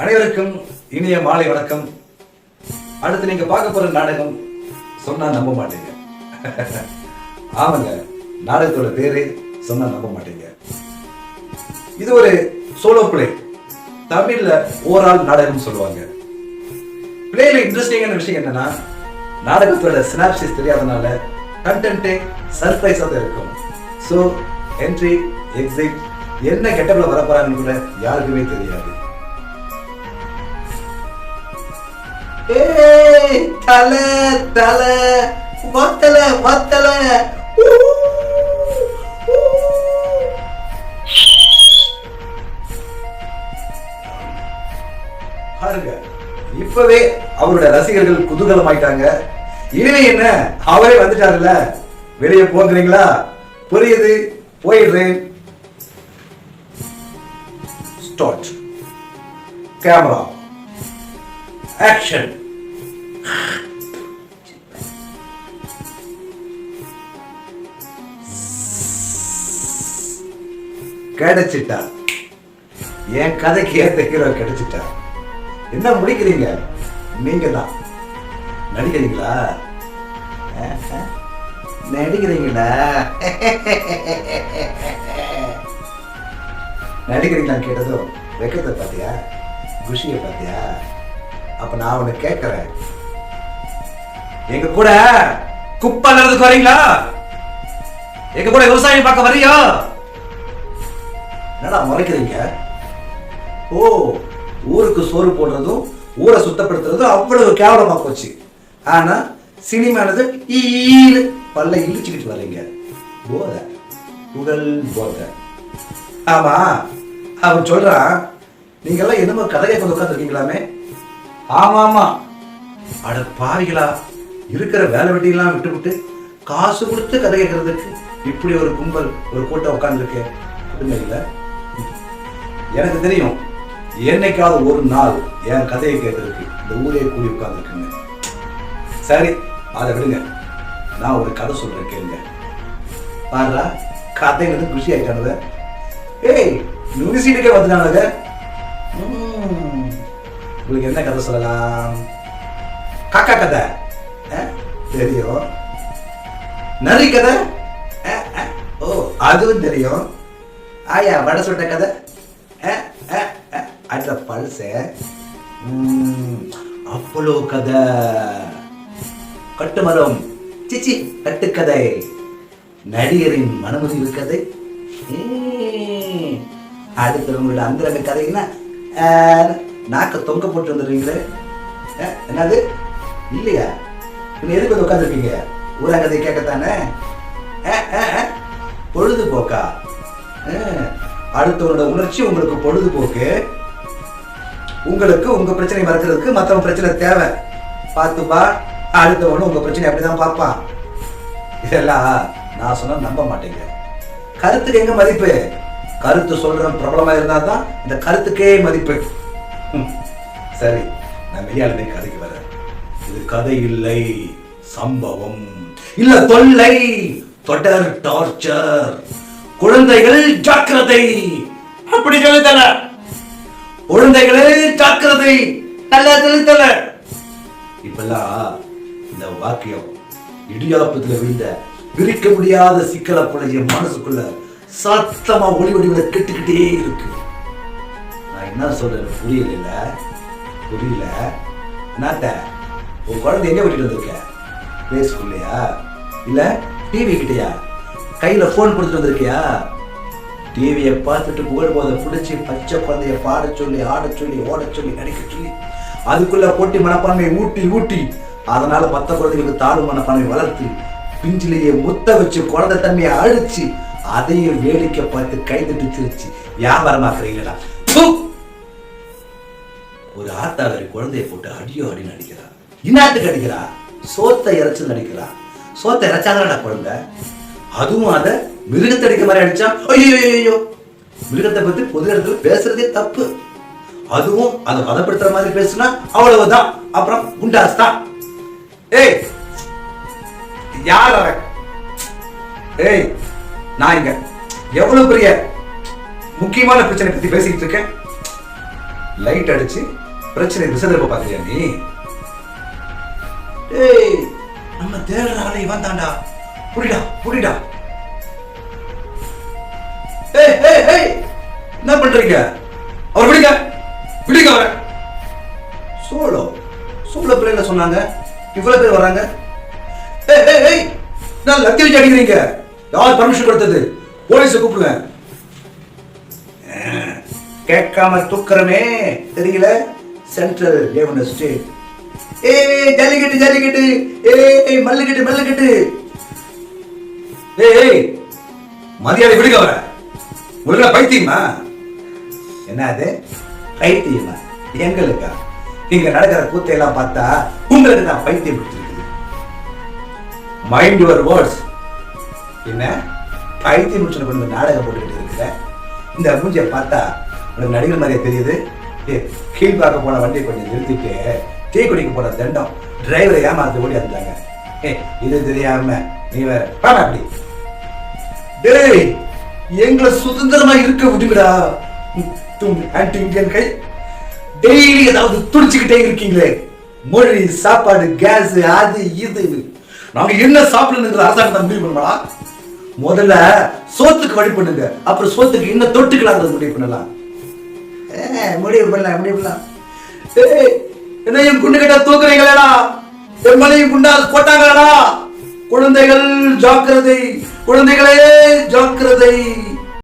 அனைவருக்கும் இனிய மாலை வணக்கம். அடுத்து நீங்க பார்க்க போற நாடகம் சொன்னா நம்ப மாட்டீங்க. ஆமாங்க, நாடகத்தோட பேரு சொன்னா நம்ப மாட்டீங்க. இது ஒரு சோலோ பிளே, தமிழ்ல ஓரால் நாடகம் சொல்லுவாங்க. பிளேல இன்ட்ரெஸ்டிங்கான விஷயம் என்னன்னா, நாடகத்தோட சினாப்சிஸ் தெரியாதனால கண்டென்ட்டே சர்ப்ரைஸா தான் இருக்கும். ஸோ என்ட்ரி எக்ஸிட் என்ன கெட்டப்ல வர போறாங்கன்னு கூட யாருக்குமே தெரியாது. தலை தலை வத்தல வத்தல பாருங்க, இப்பவே அவருடைய ரசிகர்கள் குதூகலமாயிட்டாங்க. இனிமே என்ன, அவரே வந்துட்டாருல்ல, வெளியே போகிறீங்களா? புரியுது, போயிடுறேன். Start, camera, action. கிடைச்சிட்டா, என் கதைக்கு ஏத்த ஹீரோ கிடைச்சிட்டா. என்ன முடிக்கிறீங்க? நீங்க தான் நடிக்கிறீங்களா? நடிக்கிறீங்களா? நடிக்கிறீங்களா கேட்டதும் வெக்கத்தை பார்த்தியா, குஷியை பார்த்தியா? அப்ப நான் உன்னை கேட்கிறேன், எங்க கூட குப்பை நல்லதுக்கு வரீங்களா? எங்க கூட விவசாயம் பார்க்க வரியா? என்னடா முறைக்கிறீங்க? ஓ, ஊருக்கு சோறு போடுறதும் ஊரை சுத்தப்படுத்துறதும் அவ்வளவு கேவலமா போச்சு. ஆனா சினிமானது பல்ல இழிச்சுக்கிட்டு வர்றீங்க. போத புகழ் போத. ஆமா, அவன் சொல்றான், நீங்க எல்லாம் என்னமோ கதையை கொண்டு உட்காந்துருக்கீங்களாமே. ஆமா ஆமா, அட பாவிகளா, இருக்கிற வேலை வெட்டியெல்லாம் விட்டு விட்டு காசு கொடுத்து கதை கேட்கறதுக்கு இப்படி ஒரு கும்பல், ஒரு கூட்டம் உட்காந்துருக்கு. இல்லை, எனக்கு தெரியும், என்னைக்காவது ஒரு நாள் என் கதையை கேட்கறதுக்கு இந்த ஊரே கூடி உட்கார்ந்துருக்குங்க. சரி, அதை விடுங்க, நான் ஒரு கதை சொல்றேன், கேளுங்க. பாருடா, கதை வந்து குஷி ஆயிட்டானுங்க. ஏய், நுரிசீட்டுக்கே வந்துட்டானுங்க. உங்களுக்கு என்ன கதை சொல்லலாம்? காக்கா கதை தெரியும், நரி கதை ஓ அதுவும் தெரியும், ஆயா வடை சுட்ட கதை அட பல்ச அப்பளோ கதை, கட்டுமரம் சிச்சி கட்டுக்கதை, நடிகரின் மனமுதிவு கதை, அடுத்தவங்களோட அந்தரங்க கதைன்னா நாக்க தொங்க போட்டு வந்துடுவீங்களே. என்னது இல்லையா? நீ எதுக்கு வந்து உட்காந்துருக்கீங்க? ஊரா கதை கேட்கத்தானே? பொழுதுபோக்கா? அடுத்தவனோட உணர்ச்சி உங்களுக்கு பொழுதுபோக்கு. உங்களுக்கு உங்க பிரச்சனை மறக்கிறதுக்கு மற்றவங்க பிரச்சனை தேவை. பார்த்துப்பா, அடுத்தவனும் உங்க பிரச்சனை அப்படிதான் பார்ப்பான். இதெல்லாம் நான் சொன்னா நம்ப மாட்டேங்க. கருத்துக்கு எங்க மதிப்பு? கருத்து சொல்ற பிரபலமா இருந்தா தான் இந்த கருத்துக்கே மதிப்பு. சரி, நான் மெய்யாலுமே கதைக்கு வரேன். இது கதை இல்லை, சம்பவம் இல்ல, தொல்லை, தொடர் டார்ச்சர். குழந்தைகள் ஜாக்கிரதை, அப்படி சொல்லித்தல. குழந்தைகளே ஜாக்கிரதை, நல்ல சொல்லித்தல. இப்பெல்லாம் இந்த வாக்கியம் இடியாப்பத்துல விழுந்த பிரிக்க முடியாத சிக்கல புழைய மனசுக்குள்ள சத்தமா ஒளி வடிவில கெட்டுக்கிட்டே இருக்கு. நான் என்ன சொல்றேன் புரியல? புரியல? நாட்ட உன் குழந்தை எங்க விட்டுட்டு வந்திருக்க? பிளே ஸ்கூல்லையா இல்ல டிவி கிட்டயா? கையில போன் கொடுத்துட்டு வந்திருக்கியா? டிவியை பார்த்துட்டு புகழ் போதை பிடிச்சி பச்சை குழந்தைய பாட சொல்லி, ஆட சொல்லி, ஓட சொல்லி, நடிக்க சொல்லி, அதுக்குள்ள போட்டி மனப்பான்மையை ஊட்டி ஊட்டி, அதனால 10 குழந்தைகளுக்கு தாழ்வு மனப்பான்மை வளர்த்து பிஞ்சிலேயே முத்த வச்சு குழந்தை தன்மையை அழிச்சு அதையும் வேடிக்கை பார்த்து கைதட்டு சிரிச்சு வியாபாரமாக்குறீங்களா? ஒரு ஆத்தாளரி குழந்தைய போட்டு அடியோ அடி நடிக்கிறா. இன்னாட்டுக்கு அடிக்கிறா, சோத்தை இறைச்சு நடிக்கிறா. சோத்தை இறைச்சாங்களா குழந்தை? அதுவும் அத மிருகத்தை அடிக்க மாதிரி அடிச்சா, ஐயோ, மிருகத்தை பத்தி பொது இடத்துல பேசுறதே தப்பு. அதுவும் அதை பதப்படுத்துற மாதிரி பேசுனா அவ்வளவுதான், அப்புறம் குண்டாஸ் தான். ஏய், யார் அவன்? ஏய், நான் இங்க எவ்வளவு பெரிய முக்கியமான பிரச்சனை பத்தி பேசிக்கிட்டு இருக்கேன். லைட் அடிச்சு பிரச்சனை திசை திருப்ப பாக்குறியா நீ? ஏய், நம்ம தேடுற ஆளை இவன் தாண்டா. புடிடா புடிடா. ஏய் ஏய் ஏய், என்ன பண்றீங்க? அவர் பிடிங்க பிடிங்க அவரை. சோளோ சோள பிள்ளைல சொன்னாங்க, இவ்வளவு பேர் வராங்க. ஏய் ஏய் ஏய், நான் லத்தி வச்சு அடிக்கிறீங்க. யார் பர்மிஷன் கொடுத்தது? போலீஸை கூப்பிடுங்க. கேட்காம தூக்குறமே தெரியல. Central governor state. ஏய் ஜல்லிக்கட்டு ஜல்லிக்கட்டு, ஏய் மல்லுக்கட்டு மல்லுக்கட்டு. ஏய் மரியாதை விடுங்க அவரை. உங்களுக்கு பைத்தியமா? என்ன அது பைத்தியமா? எங்களுக்கா? நீங்க நடக்கிற கூத்தையெல்லாம் பார்த்தா உங்களுக்கு நான் பைத்தியம் பிடிச்சிருக்கு. Mind your words. என்ன பைத்தியம் முடிச்சு கொண்டு நாடகம் போட்டுக்கிட்டு இருக்கிற? இந்த மூஞ்சியை பார்த்தா உனக்கு நடிகர் மாதிரியே தெரியுது. கீழ் பார்க்க போன வண்டியை கொஞ்சம் நிறுத்திட்டு டீ குடிக்க போற தண்டம் டிரைவரை ஏமாத்து ஓடி இருந்தாங்க. இது தெரியாம நீ வேற பாடா அப்படி. டேய், எங்களை சுதந்திரமா இருக்க விடுங்கடா. கை டெய்லி ஏதாவது துடிச்சுக்கிட்டே இருக்கீங்களே. மொழி, சாப்பாடு, கேஸ், அது இது. நாங்க என்ன சாப்பிடணுங்கிற அரசாங்கம் முடிவு பண்ணா? முதல்ல சோத்துக்கு வழி பண்ணுங்க, அப்புறம் சோத்துக்கு இன்னும் தொட்டுக்கலாம் முடிவு பண்ணலாம். முடிவு பண்ணலாம். என்னையும் குண்டு கிட்ட தூக்குறீங்களா? எம்மனையும் குண்டால் போட்டாங்களா? குழந்தைகள் ஜாக்கிரதை, குழந்தைகளே ஜாக்கிரதை.